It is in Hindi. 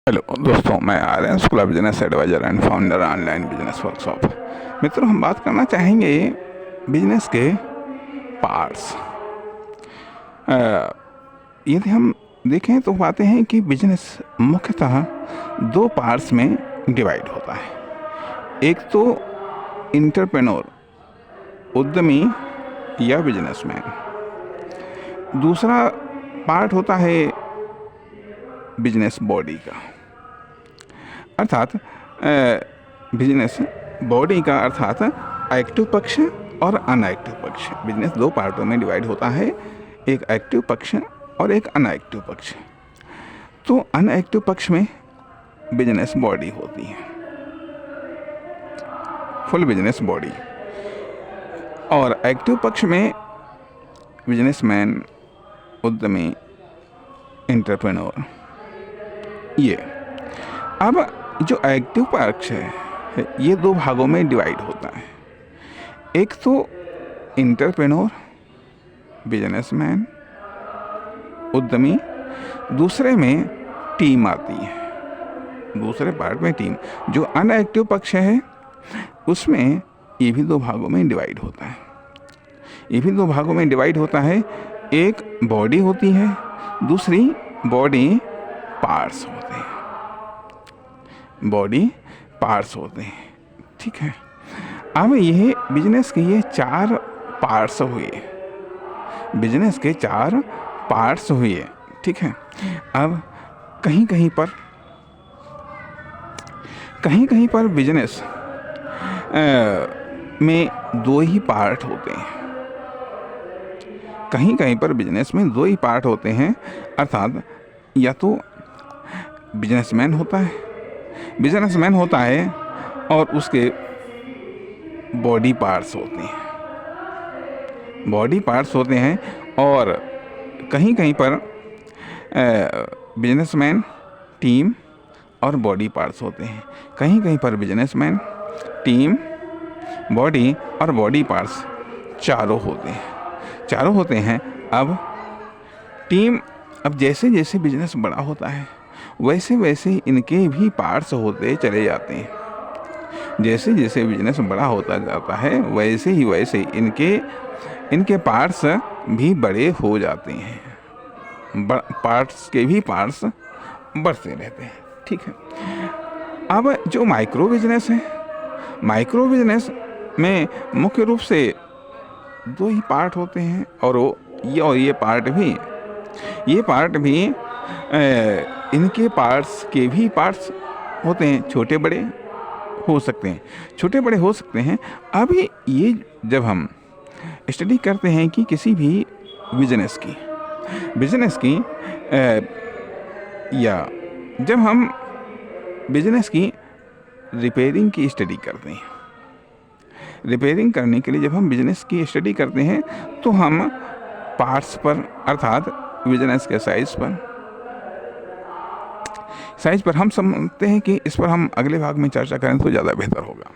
हेलो दोस्तों, मैं Aryan school of business advisor and founder online business workshop. मित्रों, हम बात करना चाहेंगे बिजनेस के पार्ट्स। यदि हम देखें तो पाते हैं कि बिजनेस मुख्यतः दो पार्ट्स में डिवाइड होता है। एक तो इंटरप्रेन्योर, उद्यमी या बिजनेसमैन। दूसरा पार्ट होता है बिजनेस बॉडी का, अर्थात बिजनेस बॉडी का अर्थात एक्टिव पक्ष और अनएक्टिव पक्ष। बिजनेस दो पार्टों में डिवाइड होता है, एक एक्टिव पक्ष और एक अनएक्टिव पक्ष। तो अनएक्टिव पक्ष में बिजनेस बॉडी होती है, फुल बिजनेस बॉडी, और एक्टिव पक्ष में बिजनेसमैन, उद्यमी, एंटरप्रेन्योर। ये अब जो एक्टिव पक्ष है ये दो भागों में डिवाइड होता है। एक तो एंटरप्रेन्योर, बिजनेसमैन, उद्यमी। दूसरे में टीम आती है, दूसरे पार्ट में टीम। जो अनएक्टिव पक्ष है उसमें ये भी दो भागों में डिवाइड होता है। ये भी दो भागों में डिवाइड होता है। एक बॉडी होती है, दूसरी बॉडी पार्ट्स होते हैं। बॉडी पार्ट्स होते हैं, ठीक है। अब ये बिजनेस के ये चार पार्ट्स हुए, बिजनेस के चार पार्ट्स हुए, ठीक है। अब कहीं कहीं पर बिजनेस में दो ही पार्ट होते हैं। कहीं पर बिजनेस में दो ही पार्ट होते हैं, अर्थात या तो बिजनेसमैन होता है और उसके बॉडी पार्ट्स होते हैं, और कहीं पर बिजनेसमैन, टीम और बॉडी पार्ट्स होते हैं। कहीं पर बिजनेसमैन, टीम, बॉडी और बॉडी पार्ट्स चारों होते हैं। अब टीम, अब जैसे जैसे बिजनेस बड़ा होता है वैसे वैसे इनके भी पार्ट्स होते चले जाते हैं। जैसे जैसे बिजनेस बड़ा होता जाता है वैसे ही इनके पार्ट्स भी बड़े हो जाते हैं। पार्ट्स के भी पार्ट्स बढ़ते रहते हैं, ठीक है। अब जो माइक्रो बिजनेस है, माइक्रो बिजनेस में मुख्य रूप से दो ही पार्ट होते हैं, और ये पार्ट भी इनके पार्ट्स के भी पार्ट्स होते हैं, छोटे बड़े हो सकते हैं। अभी ये जब हम स्टडी करते हैं कि किसी भी बिजनेस की या जब हम बिजनेस की रिपेयरिंग की स्टडी करते हैं, रिपेयरिंग करने के लिए जब हम बिजनेस की स्टडी करते हैं तो हम पार्ट्स पर, अर्थात बिजनेस के साइज पर हम समझते हैं कि इस पर हम अगले भाग में चर्चा करें तो ज़्यादा बेहतर होगा।